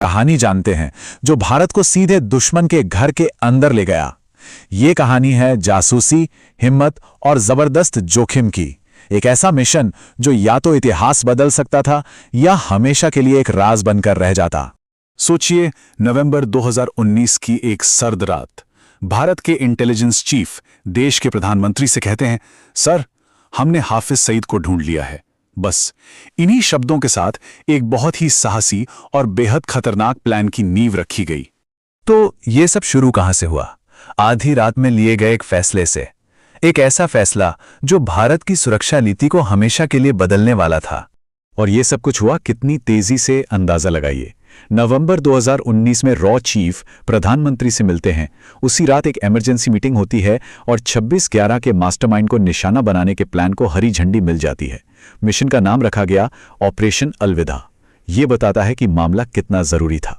कहानी जानते हैं जो भारत को सीधे दुश्मन के घर के अंदर ले गया। ये कहानी है जासूसी, हिम्मत और जबरदस्त जोखिम की। एक ऐसा मिशन जो या तो इतिहास बदल सकता था या हमेशा के लिए एक राज बनकर रह जाता। सोचिए, नवंबर 2019 की एक सर्द रात, भारत के इंटेलिजेंस चीफ देश के प्रधानमंत्री से कहते हैं, सर, हमने हाफिज सईद को ढूंढ लिया है। बस इन्हीं शब्दों के साथ एक बहुत ही साहसी और बेहद खतरनाक प्लान की नींव रखी गई। तो ये सब शुरू कहां से हुआ? आधी रात में लिए गए एक फैसले से। एक ऐसा फैसला जो भारत की सुरक्षा नीति को हमेशा के लिए बदलने वाला था। और ये सब कुछ हुआ कितनी तेजी से, अंदाजा लगाइए। नवंबर 2019 में रॉ चीफ प्रधानमंत्री से मिलते हैं। उसी रात एक इमरजेंसी मीटिंग होती है और 26/11 के मास्टरमाइंड को निशाना बनाने के प्लान को हरी झंडी मिल जाती है। मिशन का नाम रखा गया ऑपरेशन अलविदा। ये बताता है कि मामला कितना जरूरी था।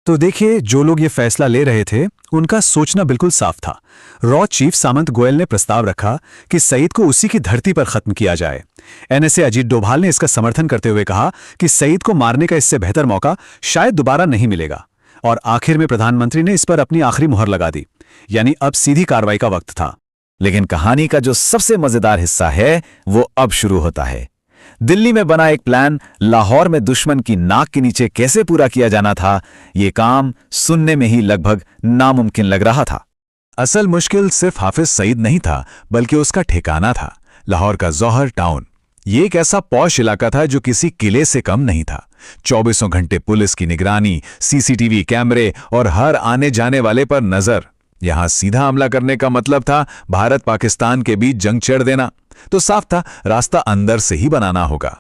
तो देखिए, जो लोग ये फैसला ले रहे थे उनका सोचना बिल्कुल साफ था। रॉ चीफ सामंत गोयल ने प्रस्ताव रखा कि सईद को उसी की धरती पर खत्म किया जाए। एनएसए अजीत डोभाल ने इसका समर्थन करते हुए कहा कि सईद को मारने का इससे बेहतर मौका शायद दोबारा नहीं मिलेगा। और आखिर में प्रधानमंत्री ने इस पर अपनी आखिरी मुहर लगा दी, यानी अब सीधी कार्रवाई का वक्त था। लेकिन कहानी का जो सबसे मजेदार हिस्सा है वो अब शुरू होता है। दिल्ली में बना एक प्लान लाहौर में दुश्मन की नाक के नीचे कैसे पूरा किया जाना था, ये काम सुनने में ही लगभग नामुमकिन लग रहा था। असल मुश्किल सिर्फ हाफिज सईद नहीं था, बल्कि उसका ठिकाना था, लाहौर का जौहर टाउन। ये एक ऐसा पॉश इलाका था जो किसी किले से कम नहीं था। 24 घंटे पुलिस की निगरानी, सीसीटीवी कैमरे और हर आने जाने वाले पर नजर। यहां सीधा हमला करने का मतलब था भारत पाकिस्तान के बीच जंग छेड़ देना। तो साफ था, रास्ता अंदर से ही बनाना होगा।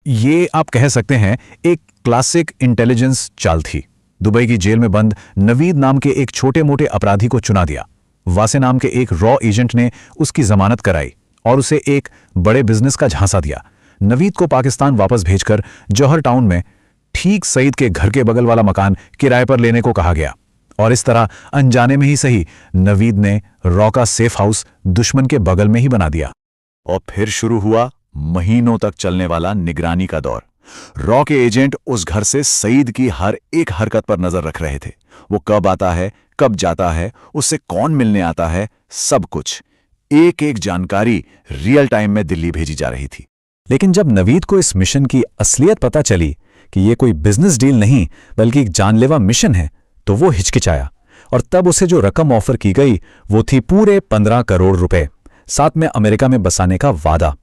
ये आप कह सकते हैं एक क्लासिक इंटेलिजेंस चाल थी। दुबई की जेल में बंद नवीद नाम के एक छोटे मोटे अपराधी को चुना दिया। वासे नाम के एक रॉ एजेंट ने उसकी जमानत कराई और उसे एक बड़े बिजनेस का झांसा दिया। नवीद को पाकिस्तान वापस भेजकर जौहर टाउन में ठीक सईद के घर के बगल वाला मकान किराए पर लेने को कहा गया। और इस तरह अनजाने में ही सही, नवीद ने रॉ का सेफ हाउस दुश्मन के बगल में ही बना दिया। और फिर शुरू हुआ महीनों तक चलने वाला निगरानी का दौर। रॉ के एजेंट उस घर से सईद की हर एक हरकत पर नजर रख रहे थे। वो कब आता है, कब जाता है, उससे कौन मिलने आता है, सब कुछ, एक एक जानकारी रियल टाइम में दिल्ली भेजी जा रही थी। लेकिन जब नवीद को इस मिशन की असलियत पता चली कि ये कोई बिजनेस डील नहीं बल्कि एक जानलेवा मिशन है, तो वो हिचकिचाया। और तब उसे जो रकम ऑफर की गई वो थी पूरे 15 करोड़ रुपए, साथ में अमेरिका में बसाने का वादा।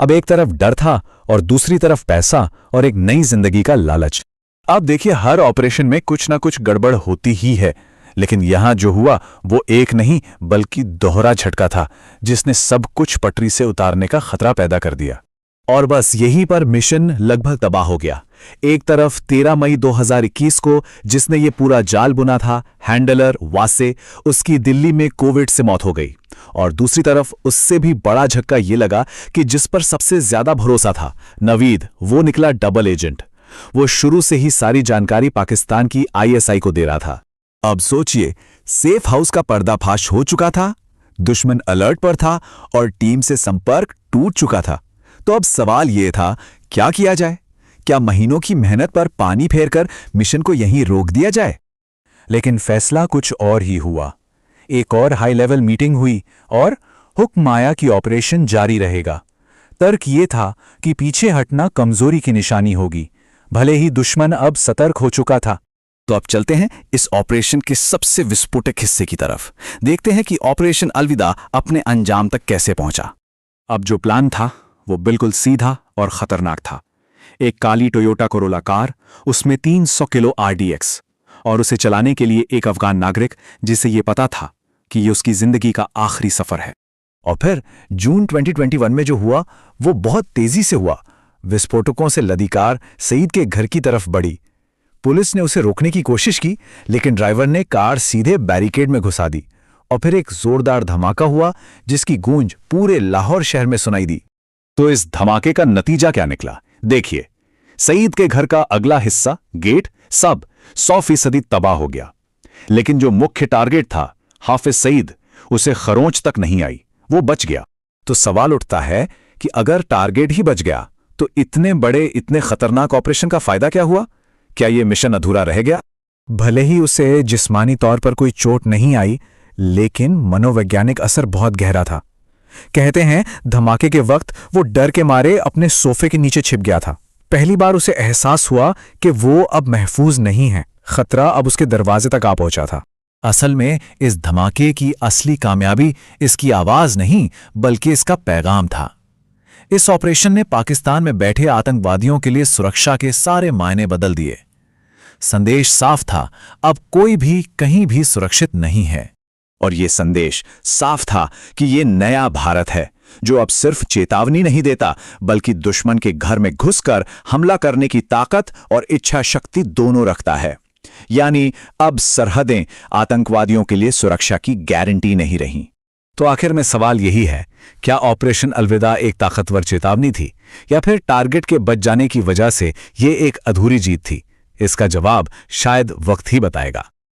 अब एक तरफ डर था और दूसरी तरफ पैसा और एक नई जिंदगी का लालच। अब देखिए, हर ऑपरेशन में कुछ ना कुछ गड़बड़ होती ही है, लेकिन यहां जो हुआ वो एक नहीं बल्कि दोहरा झटका था, जिसने सब कुछ पटरी से उतारने का खतरा पैदा कर दिया। और बस यहीं पर मिशन लगभग तबाह हो गया। एक तरफ 13 मई 2021 को जिसने ये पूरा जाल बुना था, हैंडलर वासे, उसकी दिल्ली में कोविड से मौत हो गई। और दूसरी तरफ उससे भी बड़ा झटका ये लगा कि जिस पर सबसे ज्यादा भरोसा था, नवीद, वो निकला डबल एजेंट। वो शुरू से ही सारी जानकारी पाकिस्तान की ISI को दे रहा था। अब सोचिए, सेफ हाउस का पर्दाफाश हो चुका था, दुश्मन अलर्ट पर था और टीम से संपर्क टूट चुका था। तो अब सवाल यह था, क्या किया जाए? क्या महीनों की मेहनत पर पानी फेरकर मिशन को यहीं रोक दिया जाए? लेकिन फैसला कुछ और ही हुआ। एक और हाई लेवल मीटिंग हुई और हुक्म आया कि ऑपरेशन जारी रहेगा। तर्क ये था कि पीछे हटना कमजोरी की निशानी होगी, भले ही दुश्मन अब सतर्क हो चुका था। तो अब चलते हैं इस ऑपरेशन के सबसे विस्फोटक हिस्से की तरफ। देखते हैं कि ऑपरेशन अलविदा अपने अंजाम तक कैसे पहुंचा। अब जो प्लान था वो बिल्कुल सीधा और खतरनाक था। एक काली टोयोटा कोरोला कार, उसमें 300 किलो RDX, और उसे चलाने के लिए एक अफगान नागरिक जिसे ये पता था कि ये उसकी जिंदगी का आखिरी सफर है। और फिर जून 2021 में जो हुआ वो बहुत तेजी से हुआ। विस्फोटकों से लदी कार सईद के घर की तरफ बढ़ी। पुलिस ने उसे रोकने की कोशिश की, लेकिन ड्राइवर ने कार सीधे बैरिकेड में घुसा दी। और फिर एक जोरदार धमाका हुआ जिसकी गूंज पूरे लाहौर शहर में सुनाई दी। तो इस धमाके का नतीजा क्या निकला? देखिए, सईद के घर का अगला हिस्सा, गेट, सब 100% तबाह हो गया। लेकिन जो मुख्य टारगेट था, हाफिज सईद, उसे खरोंच तक नहीं आई, वो बच गया। तो सवाल उठता है कि अगर टारगेट ही बच गया तो इतने बड़े, इतने खतरनाक ऑपरेशन का फायदा क्या हुआ? क्या यह मिशन अधूरा रह गया? भले ही उसे जिस्मानी तौर पर कोई चोट नहीं आई, लेकिन मनोवैज्ञानिक असर बहुत गहरा था। कहते हैं धमाके के वक्त वो डर के मारे अपने सोफे के नीचे छिप गया था। पहली बार उसे एहसास हुआ कि वो अब महफूज नहीं है, खतरा अब उसके दरवाजे तक आ पहुंचा था। असल में इस धमाके की असली कामयाबी इसकी आवाज नहीं बल्कि इसका पैगाम था। इस ऑपरेशन ने पाकिस्तान में बैठे आतंकवादियों के लिए सुरक्षा के सारे मायने बदल दिए। संदेश साफ था, अब कोई भी कहीं भी सुरक्षित नहीं है। और ये संदेश साफ था कि ये नया भारत है जो अब सिर्फ चेतावनी नहीं देता बल्कि दुश्मन के घर में घुसकर हमला करने की ताकत और इच्छा शक्ति दोनों रखता है। यानी अब सरहदें आतंकवादियों के लिए सुरक्षा की गारंटी नहीं रहीं। तो आखिर में सवाल यही है, क्या ऑपरेशन अलविदा एक ताकतवर चेतावनी थी या फिर टारगेट के बच जाने की वजह से ये एक अधूरी जीत थी? इसका जवाब शायद वक्त ही बताएगा।